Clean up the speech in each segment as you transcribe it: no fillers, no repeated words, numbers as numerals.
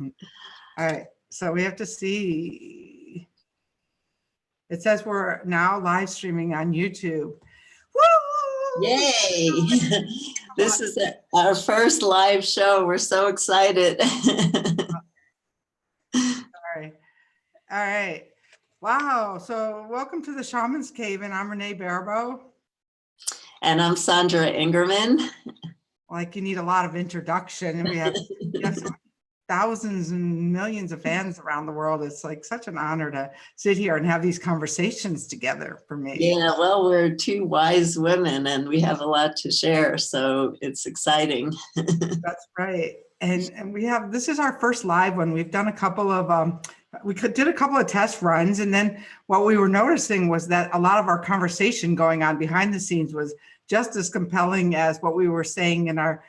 All right, so we have to see. It says we're now live streaming on YouTube. Woo! Yay! This is our first live show. We're so excited. All right. Wow. So welcome to the Shamans Cave, and I'm Renee Barabo. And I'm Sandra Ingerman. Like, you need a lot of introduction, and we have thousands and millions of fans around the world. It's like such an honor to sit here and have these conversations together for me. Yeah, well, we're two wise women and we have a lot to share, so it's exciting. That's right. And we have, this is our first live one. We've done a couple of, did a couple of test runs, and then what we were noticing was that a lot of our conversation going on behind the scenes was just as compelling as what we were saying in our,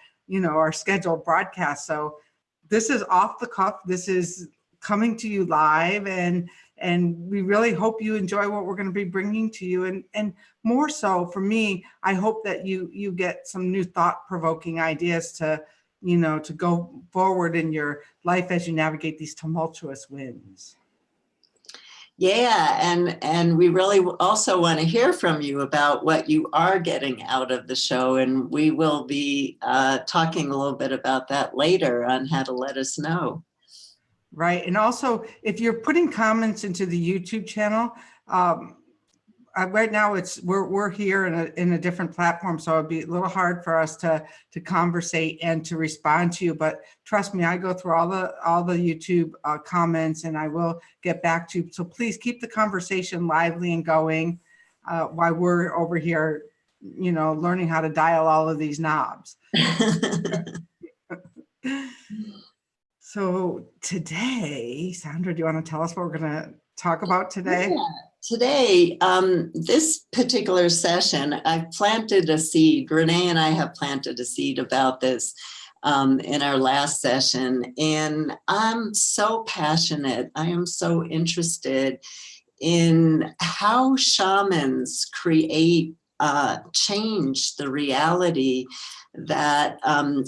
our scheduled broadcast. So this is off the cuff. This is coming to you live, and we really hope you enjoy what we're going to be bringing to you. And more so for me, I hope that you get some new thought-provoking ideas to, to go forward in your life as you navigate these tumultuous winds. Yeah, and we really also want to hear from you about what you are getting out of the show, and we will be talking a little bit about that later on how to let us know. Right, and also if you're putting comments into the YouTube channel, right now we're here in a different platform, so it'd be a little hard for us to conversate and to respond to you. But trust me, I go through all the YouTube comments, and I will get back to you. So please keep the conversation lively and going while we're over here, learning how to dial all of these knobs. So today, Sandra, do you want to tell us what we're going to talk about today? Yeah. Today, this particular session, I've planted a seed. Renee and I have planted a seed about this in our last session, and I'm so passionate. I am so interested in how shamans create change the reality that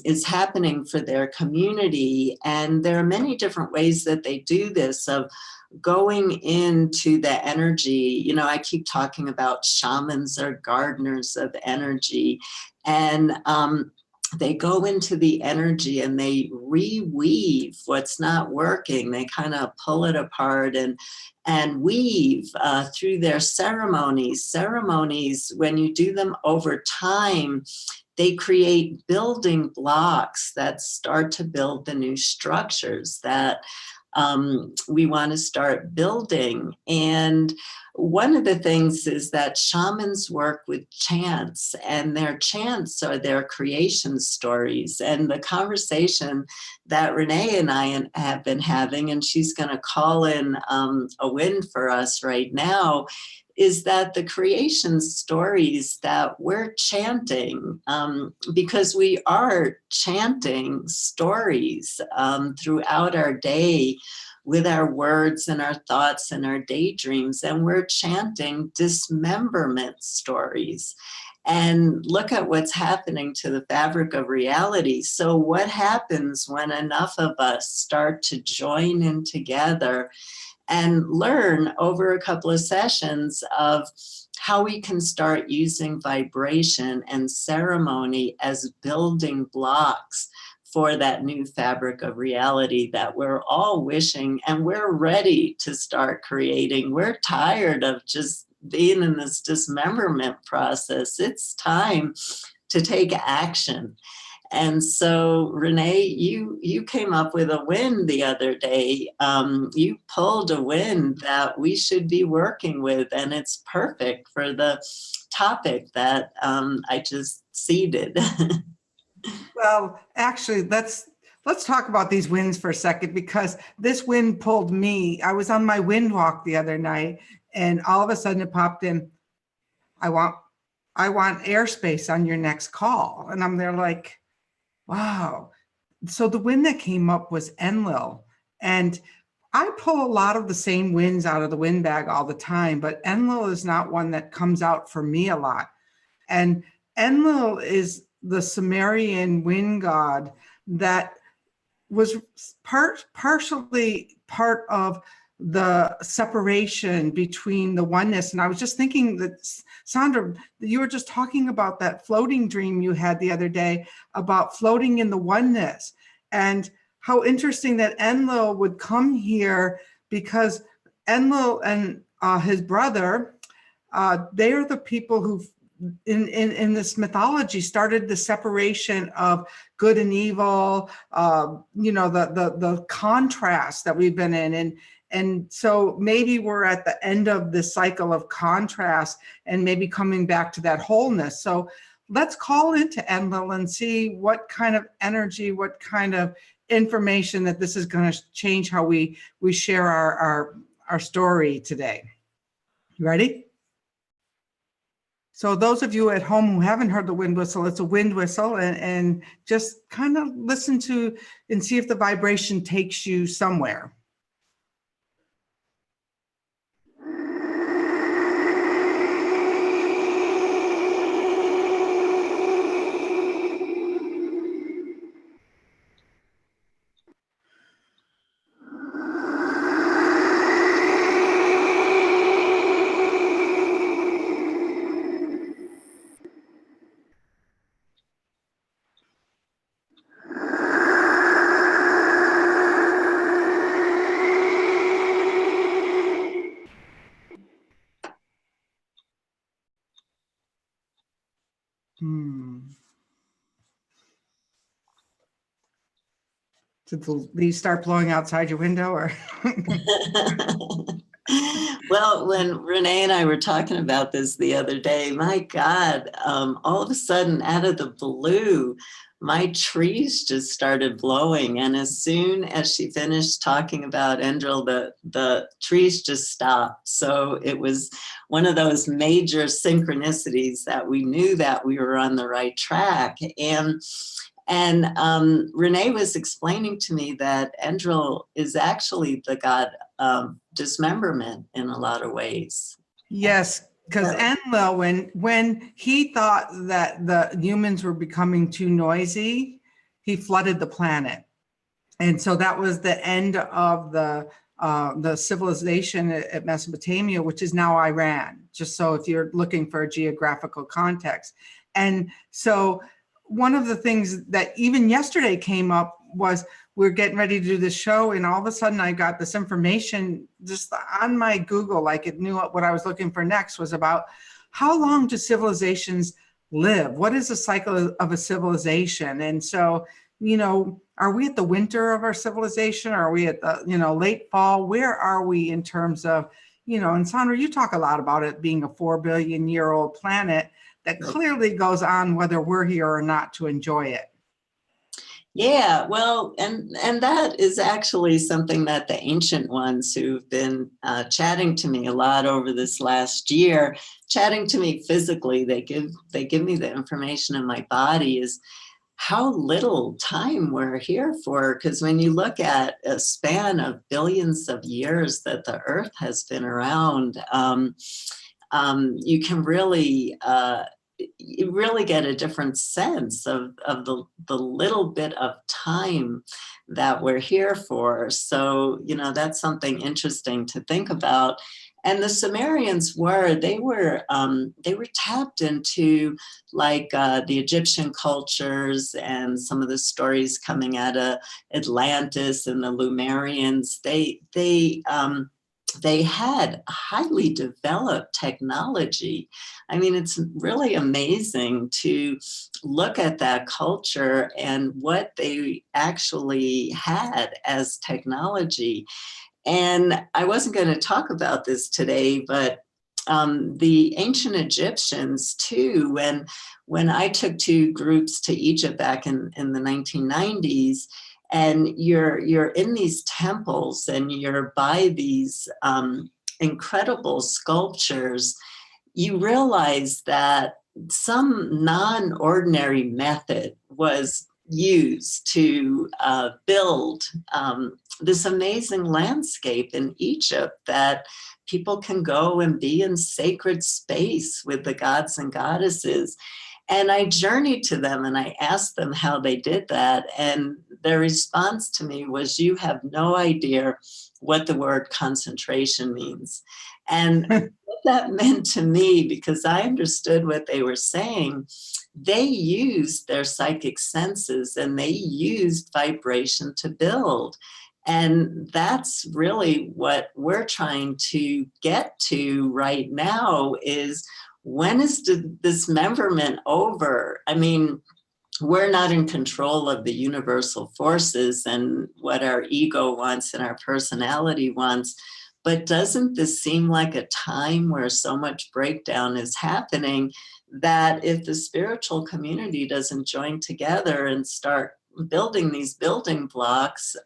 is happening for their community. And there are many different ways that they do this, of going into the energy. I keep talking about shamans are gardeners of energy, and they go into the energy and they reweave what's not working. They kind of pull it apart and weave through their ceremonies. Ceremonies, when you do them over time, they create building blocks that start to build the new structures that we want to start building. And one of the things is that shamans work with chants, and their chants are their creation stories. And the conversation that Renee and I have been having, and she's going to call in a win for us right now, is that the creation stories that we're chanting, because we are chanting stories throughout our day with our words and our thoughts and our daydreams, and we're chanting dismemberment stories. And look at what's happening to the fabric of reality. So what happens when enough of us start to join in together and learn over a couple of sessions of how we can start using vibration and ceremony as building blocks for that new fabric of reality that we're all wishing and we're ready to start creating. We're tired of just being in this dismemberment process. It's time to take action. And so, Renee, you came up with a win the other day. You pulled a win that we should be working with, and it's perfect for the topic that I just seeded. Well, actually, let's talk about these wins for a second, because this win pulled me. I was on my wind walk the other night, and all of a sudden it popped in, I want airspace on your next call. And I'm there like, wow. So the wind that came up was Enlil. And I pull a lot of the same winds out of the wind bag all the time, but Enlil is not one that comes out for me a lot. And Enlil is the Sumerian wind god that was partially part of the separation between the oneness. And I was just thinking that, Sandra, you were just talking about that floating dream you had the other day about floating in the oneness, and how interesting that Enlil would come here, because Enlil and his brother, they are the people who in this mythology started the separation of good and evil, the contrast that we've been in. And so maybe we're at the end of this cycle of contrast and maybe coming back to that wholeness. So let's call into Enlil and see what kind of energy, what kind of information that this is going to change how we share our story today. You ready? So those of you at home who haven't heard the wind whistle, it's a wind whistle, and just kind of listen to and see if the vibration takes you somewhere. Did the leaves start blowing outside your window, or? Well, when Renee and I were talking about this the other day, my God, all of a sudden, out of the blue, my trees just started blowing. And as soon as she finished talking about Endril, the trees just stopped. So it was one of those major synchronicities that we knew that we were on the right track. And Renee was explaining to me that Endril is actually the god of dismemberment in a lot of ways. Yes, because Enlil, when he thought that the humans were becoming too noisy, he flooded the planet. And so that was the end of the civilization at Mesopotamia, which is now Iran, just so if you're looking for a geographical context. And so one of the things that even yesterday came up was we're getting ready to do this show, and all of a sudden I got this information just on my Google, like it knew what I was looking for next, was about how long do civilizations live? What is the cycle of a civilization? And so, are we at the winter of our civilization? Are we at the, late fall? Where are we in terms of, and Sandra, you talk a lot about it being a 4 billion year old planet that clearly goes on whether we're here or not to enjoy it. Yeah, well, and that is actually something that the ancient ones who've been chatting to me a lot over this last year, chatting to me physically, they give me the information in my body, is how little time we're here for. Because when you look at a span of billions of years that the Earth has been around, you can really you really get a different sense of the little bit of time that we're here for. So, that's something interesting to think about. And the Sumerians they were tapped into, like the Egyptian cultures and some of the stories coming out of Atlantis and the Lemurians. They had highly developed technology. I mean, it's really amazing to look at that culture and what they actually had as technology. And I wasn't going to talk about this today, but the ancient Egyptians too, when I took 2 groups to Egypt back in the 1990s, and you're in these temples and you're by these incredible sculptures, you realize that some non-ordinary method was used to build this amazing landscape in Egypt, that people can go and be in sacred space with the gods and goddesses. And I journeyed to them and I asked them how they did that. And their response to me was, you have no idea what the word concentration means. And what that meant to me, because I understood what they were saying, they used their psychic senses and they used vibration to build. And that's really what we're trying to get to right now is, when is the dismemberment over? I mean, we're not in control of the universal forces and what our ego wants and our personality wants. But doesn't this seem like a time where so much breakdown is happening that if the spiritual community doesn't join together and start building these building blocks,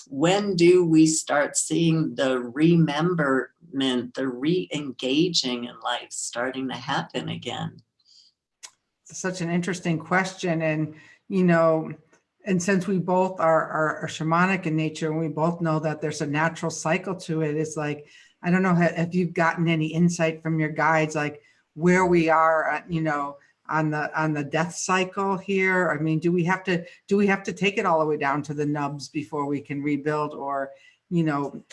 when do we start seeing the rememberment, the re-engaging in life starting to happen again? Such an interesting question. And, you know, and since we both are shamanic in nature, and we both know that there's a natural cycle to it, it's like, I don't know if you've gotten any insight from your guides, like where we are, you know, on the death cycle here. I mean, do we have to take it all the way down to the nubs before we can rebuild? Or, you know,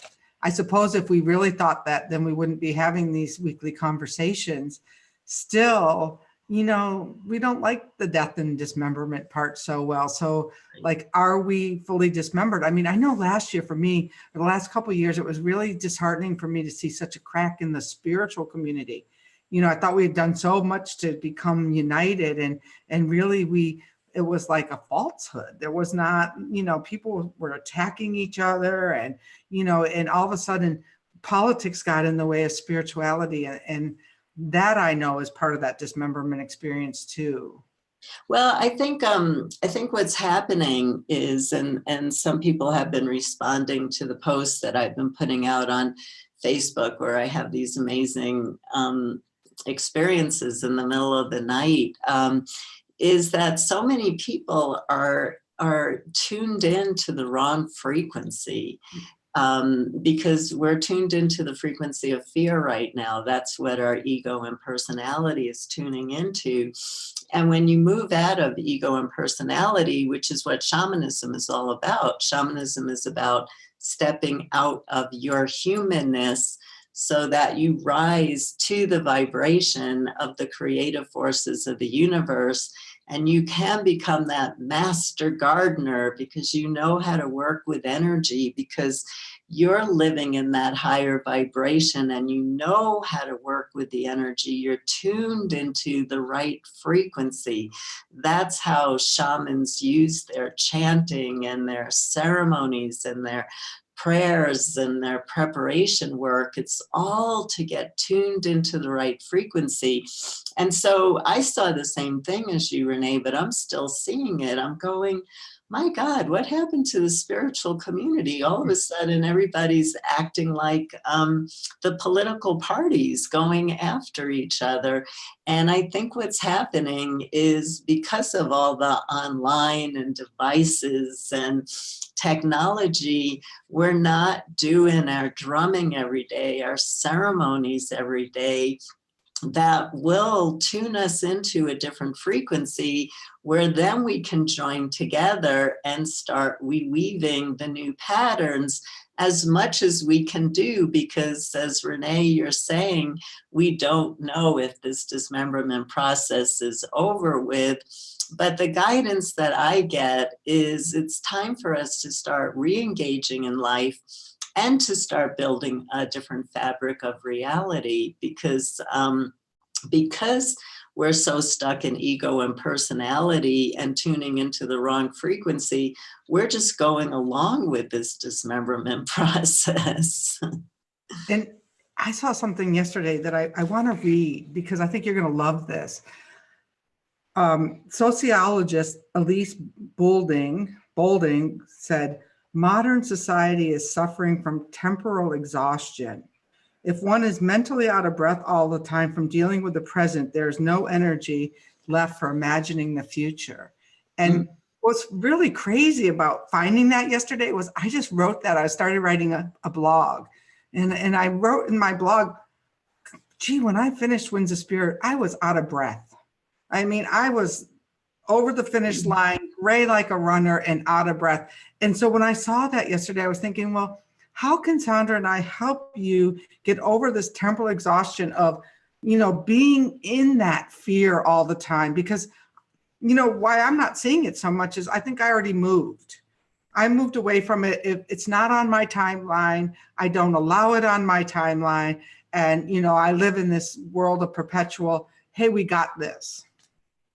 I suppose if we really thought that, then we wouldn't be having these weekly conversations. Still, you know, we don't like the death and dismemberment part so well. So like, are we fully dismembered? I mean, I know last year for me, or the last couple of years, it was really disheartening for me to see such a crack in the spiritual community. You know, I thought we had done so much to become united, and really it was like a falsehood. There was not, you know, people were attacking each other, and, you know, and all of a sudden politics got in the way of spirituality. And that, I know, is part of that dismemberment experience too. Well, I think what's happening is, and some people have been responding to the posts that I've been putting out on Facebook, where I have these amazing experiences in the middle of the night, is that so many people are tuned in to the wrong frequency. Because we're tuned into the frequency of fear right now. That's what our ego and personality is tuning into. And when you move out of ego and personality, which is what shamanism is all about, shamanism is about stepping out of your humanness so that you rise to the vibration of the creative forces of the universe. And you can become that master gardener because you know how to work with energy, because you're living in that higher vibration and you know how to work with the energy. You're tuned into the right frequency. That's how shamans use their chanting and their ceremonies and their prayers and their preparation work. It's all to get tuned into the right frequency. And so I saw the same thing as you, Renee, but I'm still seeing it. I'm going, my God, what happened to the spiritual community? All of a sudden, everybody's acting like the political parties going after each other. And I think what's happening is, because of all the online and devices and technology, we're not doing our drumming every day, our ceremonies every day, that will tune us into a different frequency, where then we can join together and start reweaving the new patterns as much as we can do. Because, as Renee, you're saying, we don't know if this dismemberment process is over with. But the guidance that I get is, it's time for us to start re-engaging in life and to start building a different fabric of reality, because we're so stuck in ego and personality and tuning into the wrong frequency, we're just going along with this dismemberment process. And I saw something yesterday that I want to read, because I think you're going to love this. Sociologist Elise Boulding said, modern society is suffering from temporal exhaustion. If one is mentally out of breath all the time from dealing with the present, there's no energy left for imagining the future. And what's really crazy about finding that yesterday was, I just wrote that. I started writing a blog, and I wrote in my blog, gee, when I finished Winds of Spirit, I was out of breath. I mean, I was over the finish line, gray like a runner and out of breath. And so when I saw that yesterday, I was thinking, well, how can Sandra and I help you get over this temporal exhaustion of, being in that fear all the time? Because, why I'm not seeing it so much is I think I already moved. I moved away from it. It's not on my timeline. I don't allow it on my timeline. And, I live in this world of perpetual, hey, we got this.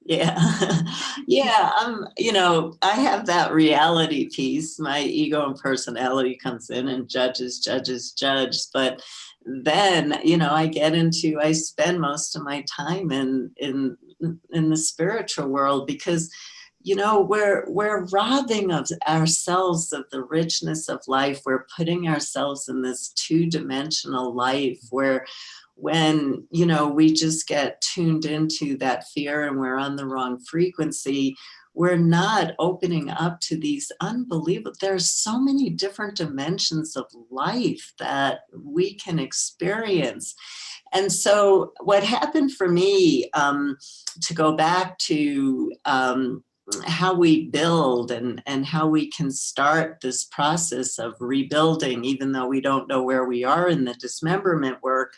Yeah. Yeah. I have that reality piece. My ego and personality comes in and judges. But then, I spend most of my time in the spiritual world because, we're robbing of ourselves of the richness of life. We're putting ourselves in this two-dimensional life where when we just get tuned into that fear and we're on the wrong frequency, we're not opening up to these unbelievable, there's so many different dimensions of life that we can experience. And so what happened for me, to go back to how we build and how we can start this process of rebuilding, even though we don't know where we are in the dismemberment work,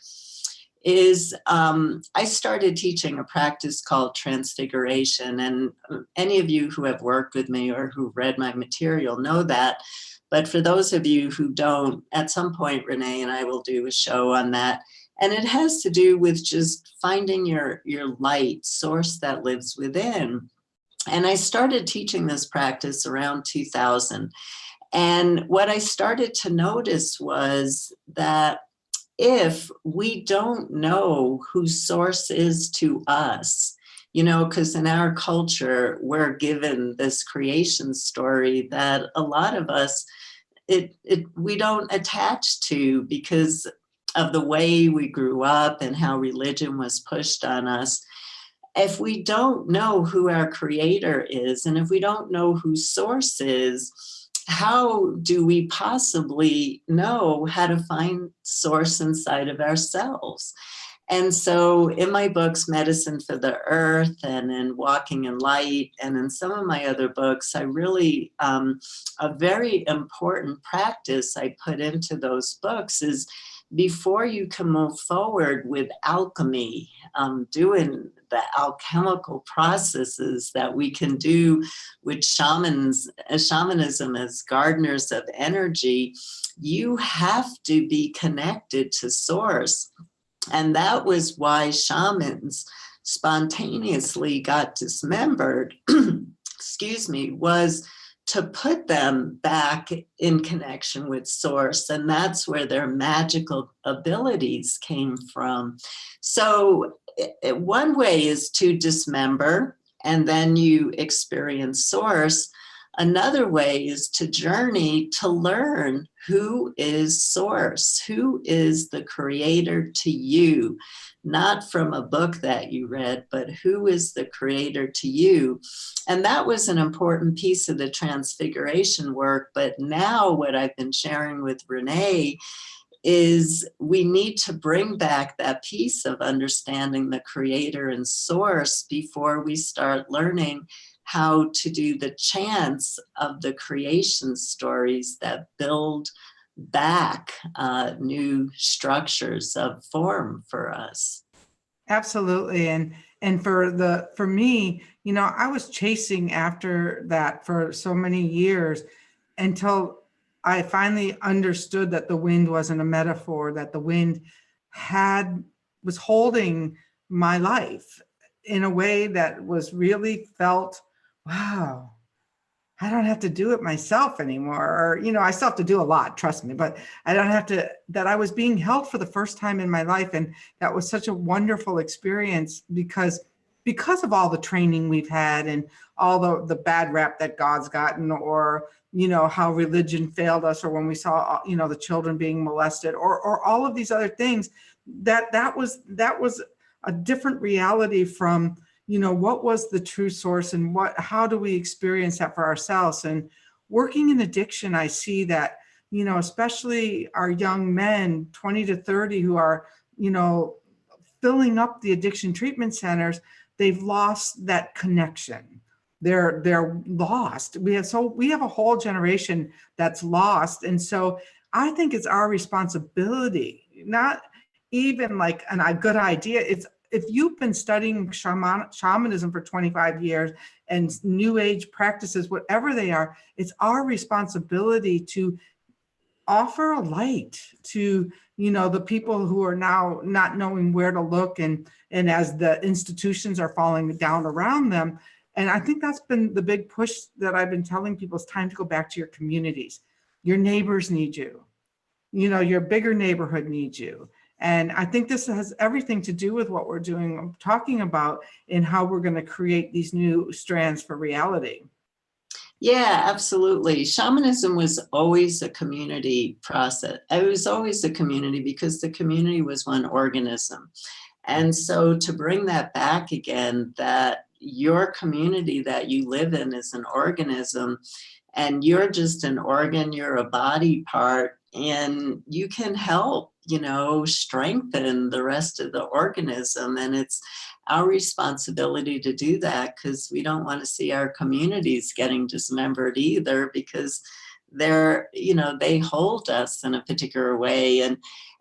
is I started teaching a practice called transfiguration. And any of you who have worked with me or who read my material know that. But for those of you who don't, at some point, Renee and I will do a show on that. And it has to do with just finding your light source that lives within. And I started teaching this practice around 2000. And what I started to notice was that if we don't know who source is to us, because in our culture, we're given this creation story that a lot of us, we don't attach to because of the way we grew up and how religion was pushed on us. If we don't know who our creator is, and if we don't know who source is, how do we possibly know how to find source inside of ourselves? And so in my books, Medicine for the Earth and in Walking in Light, and in some of my other books, I really, a very important practice I put into those books is before you can move forward with alchemy, doing the alchemical processes that we can do with shamanism as gardeners of energy, you have to be connected to source. And that was why shamans spontaneously got dismembered, excuse me, was to put them back in connection with source. And that's where their magical abilities came from. So one way is to dismember and then you experience source. Another way is to journey to learn who is source, who is the creator to you, not from a book that you read, but who is the creator to you. And that was an important piece of the transfiguration work. But now what I've been sharing with Renee is we need to bring back that piece of understanding the creator and source before we start learning how to do the chants of the creation stories that build back new structures of form for us. Absolutely. And for me, I was chasing after that for so many years until I finally understood that the wind wasn't a metaphor, that the wind was holding my life in a way that was really felt, wow, I don't have to do it myself anymore. Or, I still have to do a lot, trust me, but I don't have to, that I was being held for the first time in my life. And that was such a wonderful experience because of all the training we've had and all the bad rap that God's gotten, or, how religion failed us, or when we saw, the children being molested, or all of these other things, that was a different reality from, what was the true source and how do we experience that for ourselves? And working in addiction, I see that, especially our young men, 20 to 30, who are, filling up the addiction treatment centers, they've lost that connection. They're lost. We have a whole generation that's lost. And so I think it's our responsibility, not even like a good idea. It's if you've been studying shamanism for 25 years and new age practices, whatever they are, it's our responsibility to offer a light to, the people who are now not knowing where to look, and as the institutions are falling down around them. And I think that's been the big push that I've been telling people. It's time to go back to your communities. Your neighbors need you. Your bigger neighborhood needs you. And I think this has everything to do with what we're doing, talking about, and how we're going to create these new strands for reality. Yeah, absolutely. Shamanism was always a community process. It was always a community because the community was one organism. And so to bring that back again, that your community that you live in is an organism, and you're just an organ, you're a body part, and you can help, strengthen the rest of the organism. And it's our responsibility to do that, because we don't want to see our communities getting dismembered either, because they hold us in a particular way.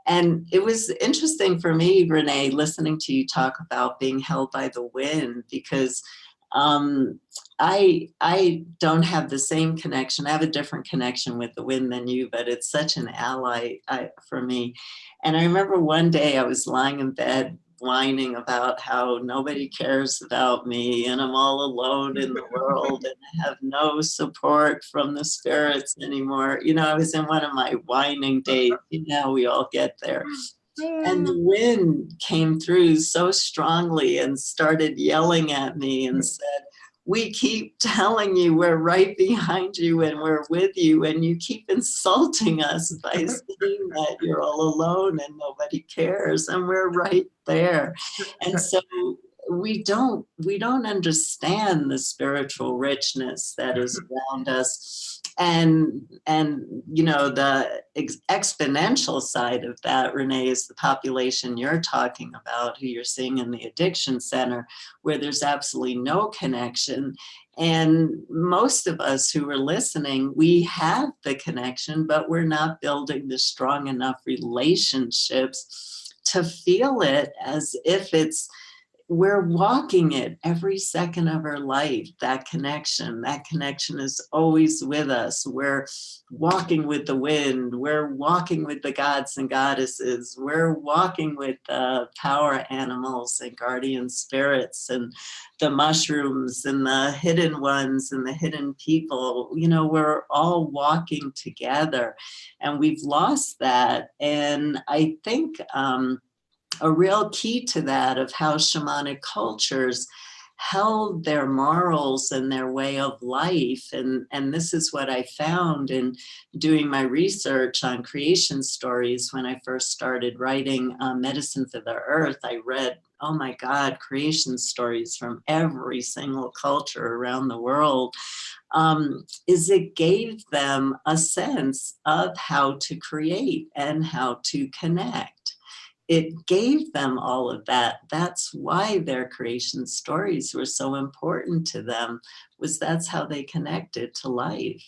And it was interesting for me, Renee, listening to you talk about being held by the wind, because I don't have the same connection. I have a different connection with the wind than you, but it's such an ally for me. And I remember one day I was lying in bed whining about how nobody cares about me and I'm all alone in the world and I have no support from the spirits anymore. I was in one of my whining days. We all get there. And the wind came through so strongly and started yelling at me and said, "We keep telling you we're right behind you and we're with you, and you keep insulting us by saying that you're all alone and nobody cares, and we're right there." And so we don't understand the spiritual richness that is around us. And the exponential side of that, Renee, is the population you're talking about, who you're seeing in the addiction center, where there's absolutely no connection. And most of us who are listening, we have the connection, but we're not building the strong enough relationships to feel it as if we're walking it every second of our life. That connection is always with us. We're walking with the wind. We're walking with the gods and goddesses. We're walking with the power animals and guardian spirits and the mushrooms and the hidden ones and the hidden people. We're all walking together, and we've lost that. And I think, a real key to that, of how shamanic cultures held their morals and their way of life. And this is what I found in doing my research on creation stories. When I first started writing Medicine for the Earth, I read, oh my God, creation stories from every single culture around the world. Is it gave them a sense of how to create and how to connect. It gave them all of that. That's why their creation stories were so important to them, was that's how they connected to life.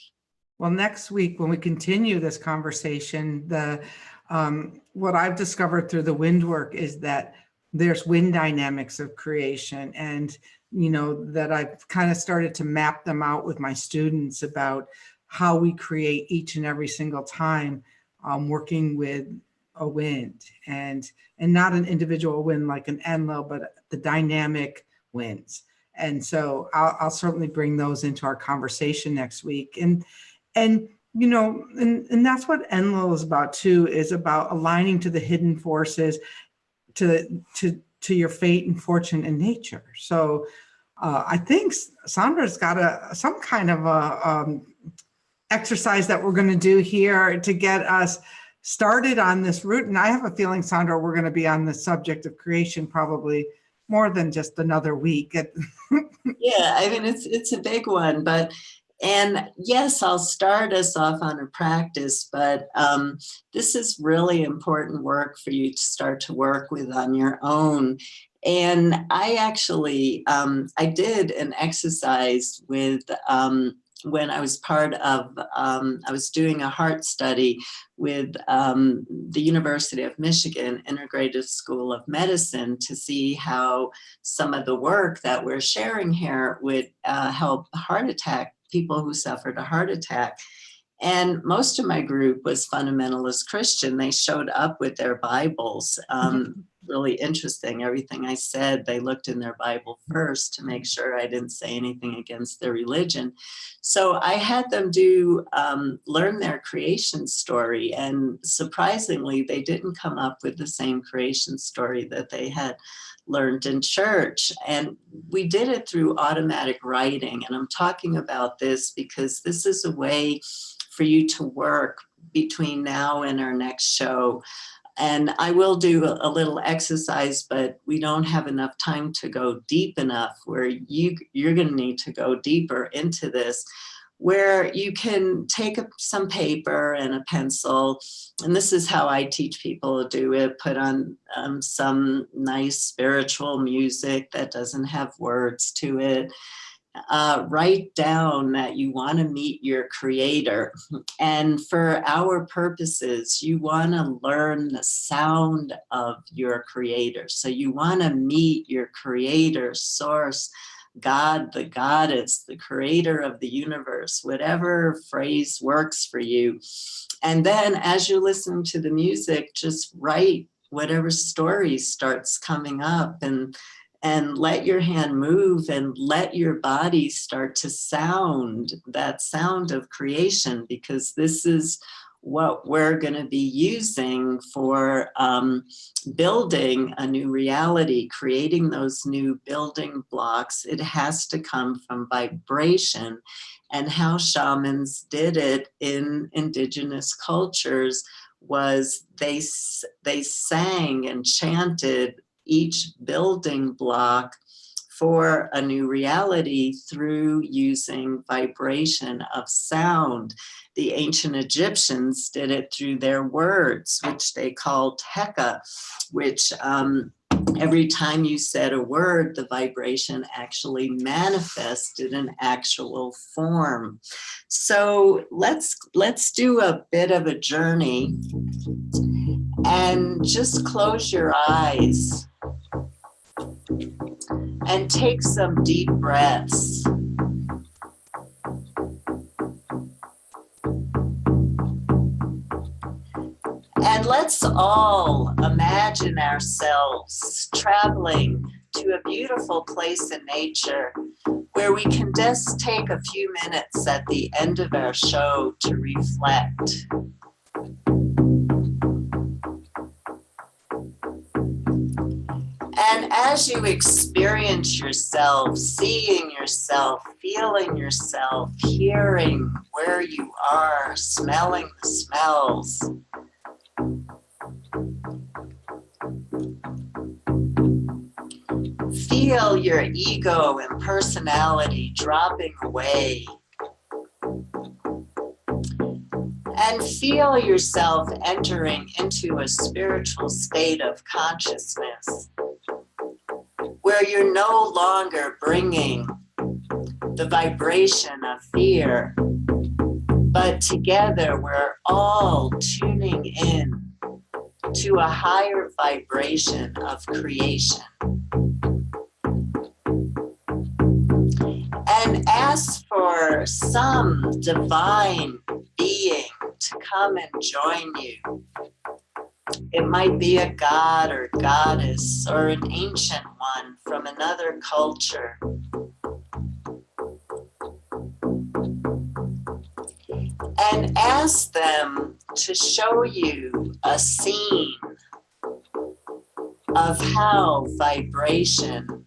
Well, next week, when we continue this conversation, what I've discovered through the wind work is that there's wind dynamics of creation, and that I've kind of started to map them out with my students about how we create each and every single time, working with a wind, and not an individual wind like an Enlil, but the dynamic winds. And so I'll certainly bring those into our conversation next week. And that's what Enlil is about too, is about aligning to the hidden forces, to your fate and fortune and nature. So I think Sandra's got some kind of a exercise that we're going to do here to get us started on this route. And I have a feeling, Sandra, we're going to be on the subject of creation probably more than just another week. Yeah, I mean, it's a big one, and yes, I'll start us off on a practice, but this is really important work for you to start to work with on your own. And I actually, I did an exercise with, when I was part of, I was doing a heart study with the University of Michigan Integrated School of Medicine to see how some of the work that we're sharing here would help people who suffered a heart attack. And most of my group was fundamentalist Christian. They showed up with their Bibles. Really interesting. Everything I said, they looked in their Bible first to make sure I didn't say anything against their religion. So I had them learn their creation story. And surprisingly, they didn't come up with the same creation story that they had learned in church. And we did it through automatic writing. And I'm talking about this because this is a way for you to work between now and our next show. And I will do a little exercise, but we don't have enough time to go deep enough where you're going to need to go deeper into this, where you can take some paper and a pencil. And this is how I teach people to do it. Put on some nice spiritual music that doesn't have words to it. Write down that you want to meet your creator. And for our purposes, you want to learn the sound of your creator. So you want to meet your creator, source, God, the goddess, the creator of the universe, whatever phrase works for you. And then as you listen to the music, just write whatever story starts coming up, and let your hand move and let your body start to sound that sound of creation, because this is what we're going to be using for building a new reality, creating those new building blocks. It has to come from vibration. And how shamans did it in indigenous cultures was they sang and chanted each building block for a new reality through using vibration of sound. The ancient Egyptians did it through their words, which they called heka, which every time you said a word, the vibration actually manifested an actual form. So let's do a bit of a journey, and just close your eyes and take some deep breaths. And let's all imagine ourselves traveling to a beautiful place in nature where we can just take a few minutes at the end of our show to reflect. And as you experience yourself, seeing yourself, feeling yourself, hearing where you are, smelling the smells, feel your ego and personality dropping away. And feel yourself entering into a spiritual state of consciousness where you're no longer bringing the vibration of fear, but together we're all tuning in to a higher vibration of creation. And ask for some divine being to come and join you. It might be a god or goddess or an ancient one from another culture. And ask them to show you a scene of how vibration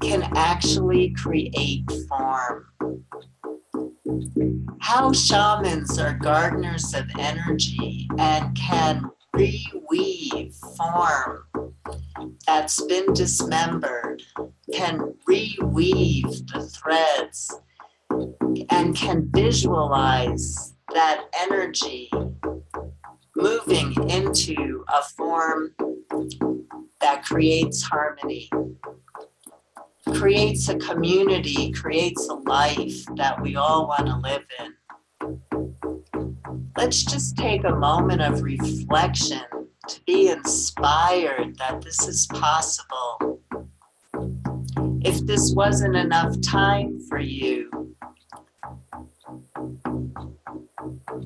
can actually create form. How shamans are gardeners of energy and can reweave form that's been dismembered, can reweave the threads, and can visualize that energy moving into a form that creates harmony, creates a community, creates a life that we all want to live in. Let's just take a moment of reflection to be inspired that this is possible. If this wasn't enough time for you,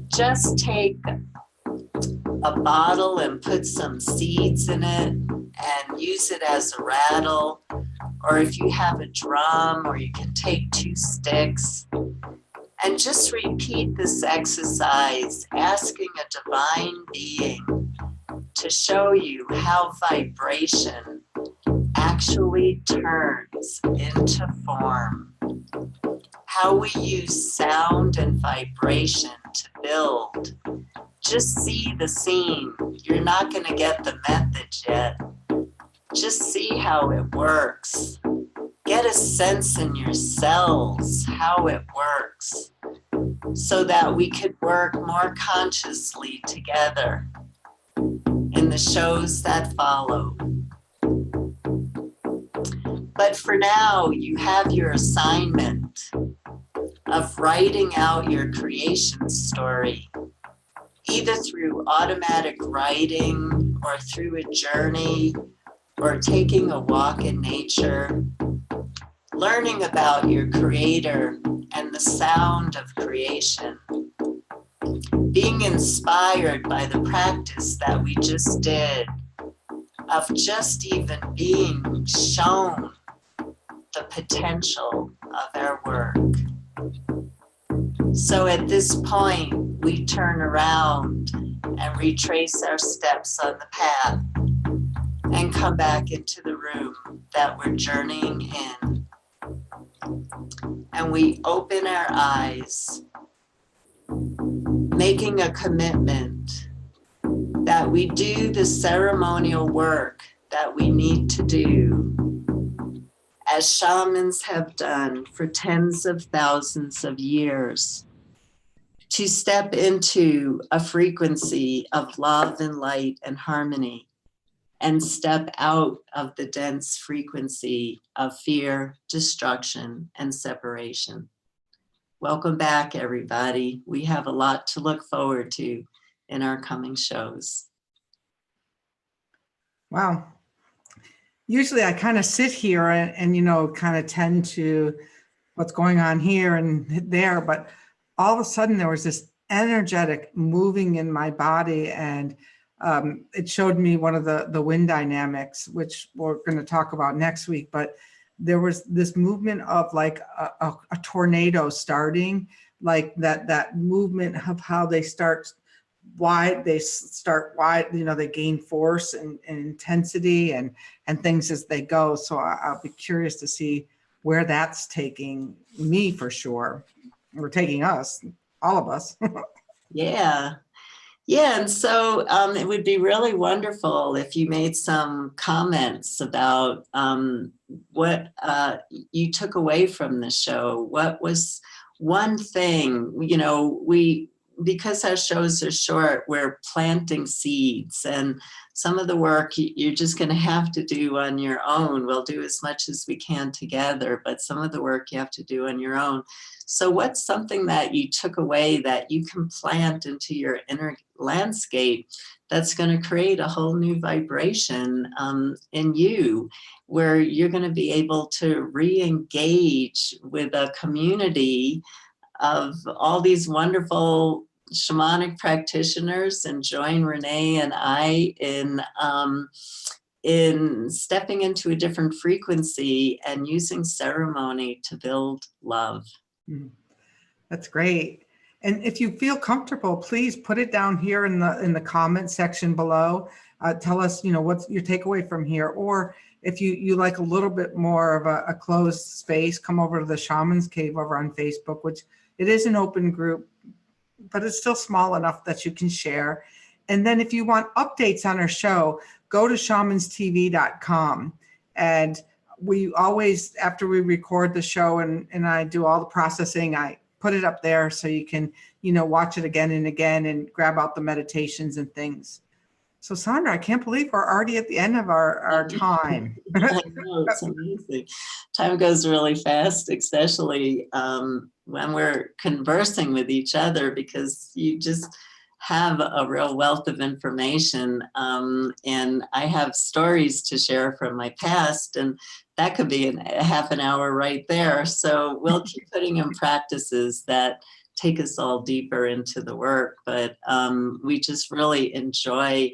just take a bottle and put some seeds in it and use it as a rattle. Or if you have a drum, or you can take 2 sticks and just repeat this exercise, asking a divine being to show you how vibration actually turns into form, how we use sound and vibration to build. Just see the scene. You're not going to get the method yet. Just see how it works. Get a sense in your cells how it works so that we could work more consciously together in the shows that follow. But for now, you have your assignment of writing out your creation story, either through automatic writing or through a journey or taking a walk in nature, learning about your creator and the sound of creation, being inspired by the practice that we just did of just even being shown the potential of our work. So at this point, we turn around and retrace our steps on the path and come back into the room that we're journeying in. And we open our eyes, making a commitment that we do the ceremonial work that we need to do, as shamans have done for tens of thousands of years, to step into a frequency of love and light and harmony, and step out of the dense frequency of fear, destruction, and separation. Welcome back, everybody. We have a lot to look forward to in our coming shows. Wow. Usually I kind of sit here and, you know, kind of tend to what's going on here and there, but all of a sudden there was this energetic moving in my body, and it showed me one of the wind dynamics, which we're going to talk about next week. But there was this movement of like a tornado starting, like that movement of how they start wide, you know, they gain force and intensity and things as they go. So I'll be curious to see where that's taking me, for sure. Or taking us, all of us. Yeah. Yeah, and so it would be really wonderful if you made some comments about what you took away from the show. What was one thing, you know, because our shows are short, we're planting seeds, and some of the work you're just going to have to do on your own. We'll do as much as we can together, but some of the work you have to do on your own. So what's something that you took away that you can plant into your inner landscape that's going to create a whole new vibration in you, where you're going to be able to re-engage with a community of all these wonderful shamanic practitioners, and join Renee and I in stepping into a different frequency and using ceremony to build love. That's great. And if you feel comfortable, please put it down here in the comment section below. Tell us, you know, what's your takeaway from here. Or if you like a little bit more of a closed space, come over to the Shamans Cave over on Facebook, which it is an open group, but it's still small enough that you can share. And then if you want updates on our show, go to shamanstv.com. And we always, after we record the show and I do all the processing, I put it up there so you can, you know, watch it again and again and grab out the meditations and things. So Sandra, I can't believe we're already at the end of our time. I know, it's amazing. Time goes really fast, especially when we're conversing with each other, because you just have a real wealth of information. And I have stories to share from my past, and that could be a half an hour right there. So we'll keep putting in practices that take us all deeper into the work. But we just really enjoy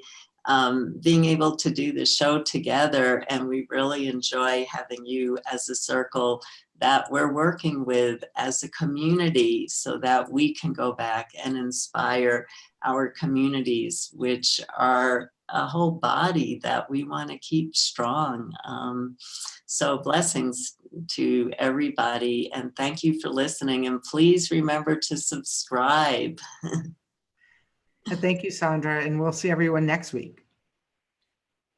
being able to do the show together, and we really enjoy having you as a circle that we're working with as a community, so that we can go back and inspire our communities, which are a whole body that we want to keep strong. So blessings to everybody, and thank you for listening, and please remember to subscribe. And thank you, Sandra, and we'll see everyone next week.